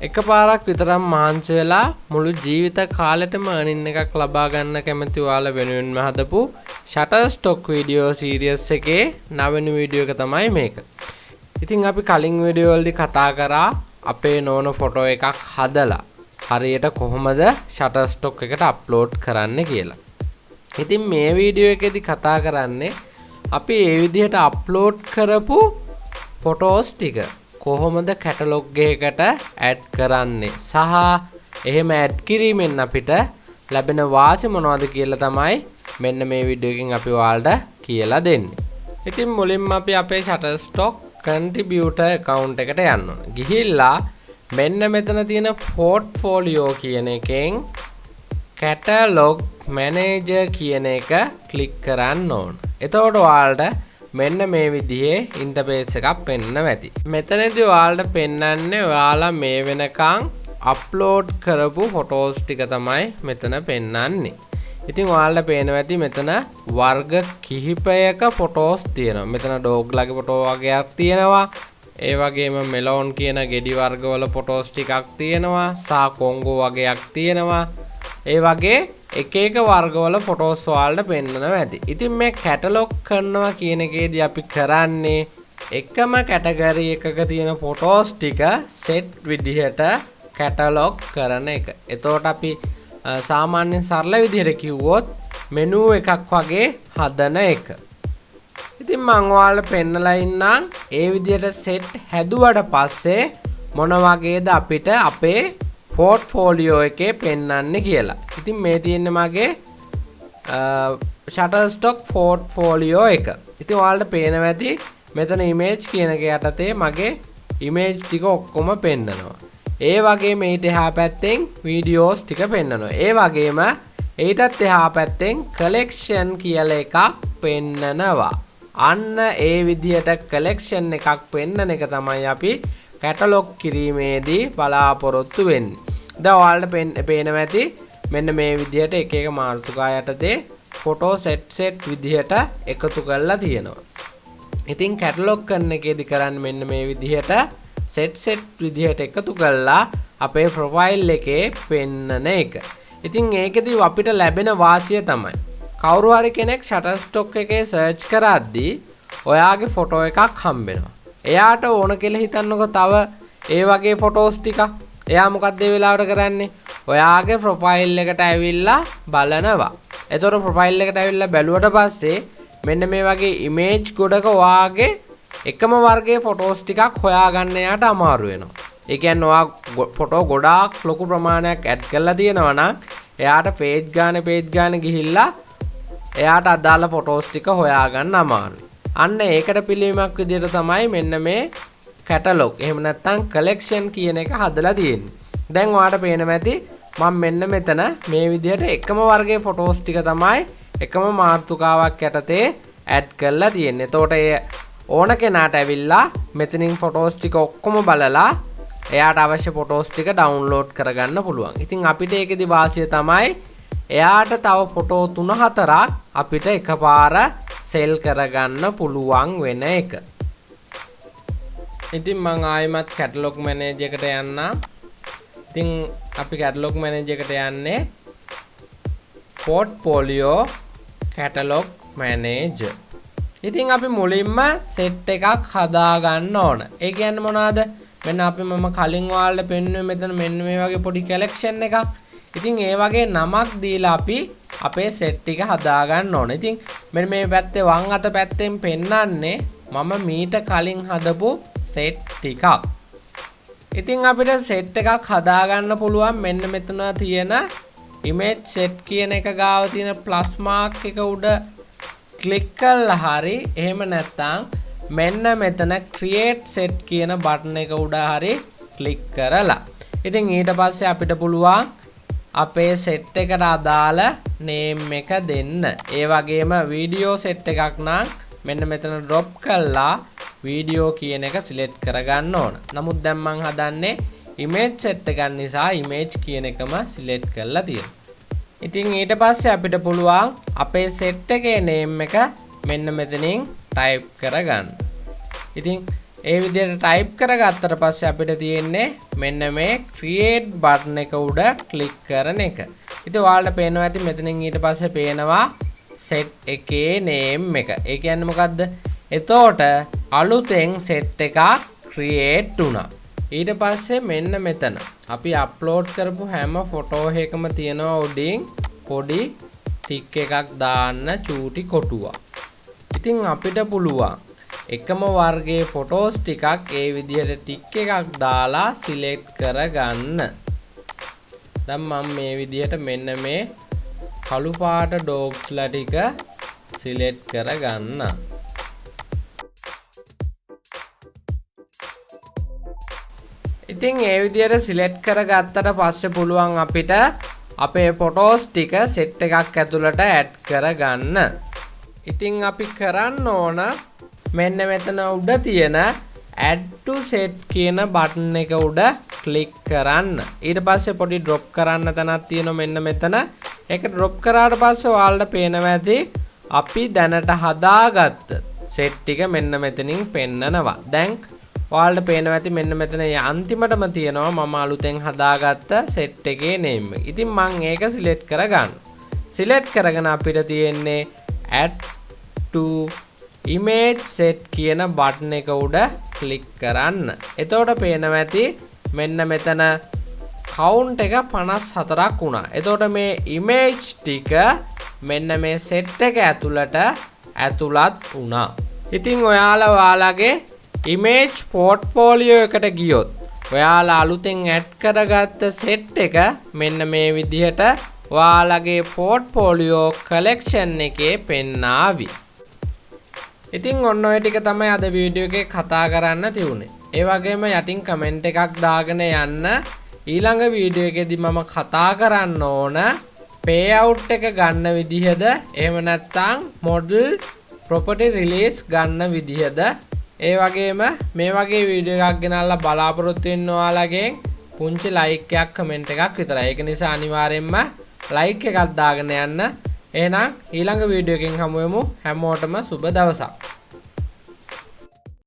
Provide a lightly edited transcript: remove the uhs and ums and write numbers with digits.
එකපාරක් විතරක් මහන්සි වෙලා මුළු ජීවිත කාලෙටම earning එකක් ලබා ගන්න කැමති ඔයාලා වෙනුවෙන්ම හදපු Shutterstock video series එකේ නවවෙනි වීඩියෝ එක තමයි මේක. ඉතින් අපි කලින් වීඩියෝ වලදී කතා කරා අපේ නෝන ෆොටෝ එකක් හදලා හරියට කොහොමද Shutterstock එකට අප්ලෝඩ් කරන්න කියලා. ඉතින් මේ වීඩියෝ එකේදී කතා කරන්නේ අපි මේ විදිහට අප්ලෝඩ් කරපු ෆොටෝස් ටික කොහොමද කැටලොග් එකකට ඇඩ් කරන්නේ සහ එහෙම ඇඩ් කිරීමෙන් අපිට ලැබෙන වාසි මොනවද කියලා තමයි මෙන්න මේ වීඩියෝ එකෙන් අපි ඔයාලට කියලා දෙන්නේ. ඉතින් මුලින්ම අපි අපේ Shutterstock Contributor Account එකට යන්න ඕන. ගිහිල්ලා මෙන්න මෙතන තියෙන portfolio කියන එකෙන් Catalog Manager කියන එක ක්ලික් කරන්න ඕන. එතකොට ඔයාලට මෙන්න මේ විදිහේ ඉන්ටර්ෆේස් එකක් පෙන්වන්න ඇති. මෙතනදී ඔයාලට පෙන්වන්නේ ඔයාලා මේ වෙනකන් අප්ලෝඩ් කරපු ෆොටෝස් ටික තමයි මෙතන පෙන්වන්නේ. ඉතින් ඔයාලට පේනවා ඇති මෙතන වර්ග කිහිපයක ෆොටෝස් තියෙනවා. මෙතන ඩොග්ලාගේ ෆොටෝ වගේක් තියෙනවා. ඒ වගේම මෙලෝන් කියන ගෙඩි වර්ගවල ෆොටෝස් ටිකක් තියෙනවා. සා කොංගෝ වගේක් තියෙනවා. ඒ වගේ එක එක වර්ගවල ෆොටෝස් ඔයාලට පෙන්වනවා ඇති. ඉතින් මේ කැටලොග් කරනවා කියන එකේදී අපි කරන්නේ එකම කැටගරි එකක තියෙන ෆොටෝස් ටික සෙට් විදිහට කැටලොග් කරන එක. එතකොට අපි සාමාන්‍යයෙන් සරල විදිහට කිව්වොත් මෙනු එකක් වගේ හදන එක. ඉතින් මම ඔයාලට පෙන්නලා ඉන්නම් ඒ විදිහට සෙට් හැදුවට පස්සේ මොන වගේද අපිට අපේ portfolio එකේ පෙන්වන්නේ කියලා. ඉතින් මේ තියෙන්නේ මගේ Shutterstock portfolio එක. ඉතින් ඔයාලට පේනවා ඇති මෙතන image කියන එක යටතේ මගේ image ටික ඔක්කොම පෙන්නනවා. ඒ වගේම ඊට එහා පැත්තෙන් videos ටික පෙන්නනවා. ඒ වගේම ඊටත් එහා පැත්තෙන් collection කියලා එකක් පෙන්නනවා. අන්න ඒ විදිහට collection එකක් පෙන්නන එක තමයි අපි කැටලොග් කිරීමේදී බලාපොරොත්තු වෙන්නේ. දැන් ඔයාලට පේනවා ඇති මෙන්න මේ විදිහට එක එක මාතෘකා යටතේ ෆොටෝ සෙට් විදිහට එකතු කරලා තියෙනවා. ඉතින් කැටලොග් කරන එකේදී කරන්නේ මෙන්න මේ විදිහට සෙට් විදිහට එකතු කරලා අපේ ප්‍රොෆයිල් එකේ පෙන්නන එක. ඉතින් ඒකෙදී අපිට ලැබෙන වාසිය තමයි කවුරු හරි කෙනෙක් Shutterstock එකේ සර්ච් කරද්දී ඔයාගේ ෆොටෝ එකක් හම්බෙනවා. එයාට ඕන කියලා හිතන්නකො තව ඒ වගේ ෆොටෝස් ටිකක්. එයා මොකක්ද ඒ වෙලාවට කරන්නේ? ඔයාගේ ප්‍රොෆයිල් එකට ඇවිල්ලා බලනවා. එතකොට ප්‍රොෆයිල් එකට ඇවිල්ලා බැලුවට පස්සේ මෙන්න මේ වගේ ඉමේජ් ගොඩක ඔයාගේ එකම වර්ගයේ ෆොටෝස් ටිකක් හොයාගන්න යාට අමාරු වෙනවා. ඒ කියන්නේ ඔයා ෆොටෝ ගොඩාක් ලොකු ප්‍රමාණයක් ඇඩ් කරලා තියෙනවා නම් එයාට පේජ් ගානේ ගිහිල්ලා එයාට අදාළ ෆොටෝස් ටික හොයාගන්න අමාරුයි. අන්න ඒකට පිළිවීමක් විදිහට තමයි මෙන්න මේ කැටලොග් එහෙම නැත්නම් කලෙක්ෂන් කියන එක හදලා තියෙන්නේ. දැන් ඔයාලට පේනවා ඇති මම මෙන්න මෙතන මේ විදිහට එකම වර්ගයේ ෆොටෝස් ටික තමයි එකම මාතෘකාවක් යටතේ ඇඩ් කරලා තියෙන්නේ. එතකොට ඒ ඕන කෙනාට ඇවිල්ලා මෙතනින් ෆොටෝස් ටික ඔක්කොම බලලා එයාට අවශ්‍ය ෆොටෝස් ටික ඩවුන්ලෝඩ් කරගන්න පුළුවන්. ඉතින් අපිට ඒකෙදි වාසිය තමයි එයාට තව ෆොටෝ 3-4ක් අපිට එකපාර සෙල් කරගන්න පුළුවන් වෙන එක. ඉතින් මම ආයෙමත් කැටලොග් මැනේජර් එකට යන්න. ඉතින් අපි කැටලොග් මැනේජර් එකට යන්නේ portfolio catalog manager. ඉතින් අපි මුලින්ම සෙට් එකක් හදා ගන්න ඕන. ඒ කියන්නේ මොනවද? මෙන්න අපි මම කලින් ඔයාලට පෙන්වුවේ මෙතන මෙන්න මේ වගේ පොඩි collection එකක්. ඉතින් ඒ වගේ නමක් දීලා අපි අපේ සෙට් එක හදා ගන්න ඕන. ඉතින් මෙන්න මේ පැත්තේ වම් අත පැත්තෙන් පෙන්වන්නේ මම මීට කලින් හදපු සෙට් ටිකක්. ඉතින් අපිට සෙට් එකක් හදා ගන්න පුළුවන් මෙන්න මෙතන තියෙන image set කියන එක ගාව තියෙන plus mark එක උඩ ක්ලික් කළා හරි එහෙම නැත්නම් මෙන්න මෙතන create set කියන බටන් එක උඩ හරි ක්ලික් කරලා. ඉතින් ඊට පස්සේ අපිට පුළුවන් අපේ සෙට් එකට අදාළ name එක දෙන්න. ඒ වගේම video set එකක් නම් මෙන්න මෙතන drop කළා video කියන එක select කරගන්න ඕන. නමුත් දැන් මම හදන්නේ image set එකක් නිසා image කියන එකම select කරලා තියෙනවා. ඉතින් ඊට පස්සේ අපිට පුළුවන් අපේ set එකේ name එක මෙන්න මෙතනින් type කරගන්න. ඉතින් ඒ විදිහට ටයිප් කරගත්තට පස්සේ අපිට තියෙන්නේ මෙන්න මේ create button එක උඩ ක්ලික් කරන එක. ඉතින් ඔයාලට පේනවා ඇති මෙතනින් ඊට පස්සේ පේනවා set එකේ name එක. ඒ කියන්නේ මොකද්ද? එතකොට අලුතෙන් set එකක් create වුණා. ඊට පස්සේ මෙන්න මෙතන අපි අප්ලෝඩ් කරපු හැම ෆොටෝ එකකම තියෙනවා උඩින් පොඩි ටික් එකක් දාන්න චූටි කොටුවක්. ඉතින් අපිට පුළුවන් එකම වර්ගයේ ෆොටෝස් ටිකක් ඒ විදිහට ටික් එකක් දාලා සිලෙක්ට් කරගන්න. දැන් මම මේ විදිහට මෙන්න මේ කළු පාට ඩොග්ස්ලා ටික සිලෙක්ට් කරගන්න. ඉතින් ඒ විදිහට සිලෙක්ට් කරගත්තට පස්සේ පුළුවන් අපිට අපේ ෆොටෝස් ටික සෙට් එකක් ඇතුළට ඇඩ් කරගන්න. ඉතින් අපි කරන්න ඕන මෙන්න මෙතන උඩ තියෙන add to set කියන බටන් එක උඩ ක්ලික් කරන්න. ඊට පස්සේ පොඩි drop කරන්න තැනක් තියෙනවා මෙන්න මෙතන. ඒක drop කරාට පස්සේ ඔයාලට පේනවා ඇති අපි දැනට හදාගත්ත set ටික මෙන්න මෙතනින් පෙන්නනවා. දැන් ඔයාලට පේනවා ඇති මෙන්න මෙතන අන්තිමටම තියෙනවා මම අලුතෙන් හදාගත්ත set එකේ name එක. ඉතින් මම ඒක select කරගන්න. select කරගෙන අපිට තියෙන්නේ add to image set කියන බටන් එක උඩ ක්ලික් කරන්න. එතකොට පේනවා ඇති මෙන්න මෙතන count එක 54ක් වුණා. එතකොට මේ image ටික මෙන්න මේ set එක ඇතුළට ඇතුළත් වුණා. ඉතින් ඔයාලගේ image portfolio එකට ගියොත් ඔයාලා අලුතෙන් add කරගත්ත set එක මෙන්න මේ විදිහට ඔයාලගේ portfolio collection එකේ පෙන්නාවි. ඉතින් ඔන්න ඔය ටික තමයි අද වීඩියෝ එකේ කතා කරන්න තියුනේ. ඒ වගේම යටින් කමෙන්ට් එකක් දාගෙන යන්න. ඊළඟ වීඩියෝ එකේදී මම කතා කරන්න ඕන payout එක ගන්න විදිහද එහෙම නැත්නම් model property release ගන්න විදිහද. ඒ වගේම මේ වගේ වීඩියෝ එකක් ගෙනල්ලා බලාපොරොත්තු වෙන්න ඔයාලගෙන් පුංචි like එකක් කමෙන්ට් එකක් විතරයි. ඒක නිසා අනිවාර්යෙන්ම like එකක් දාගෙන යන්න. එහෙනම් ඊළඟ වීඩියෝ එකකින් හමු වෙමු. හැමෝටම සුබ දවසක්.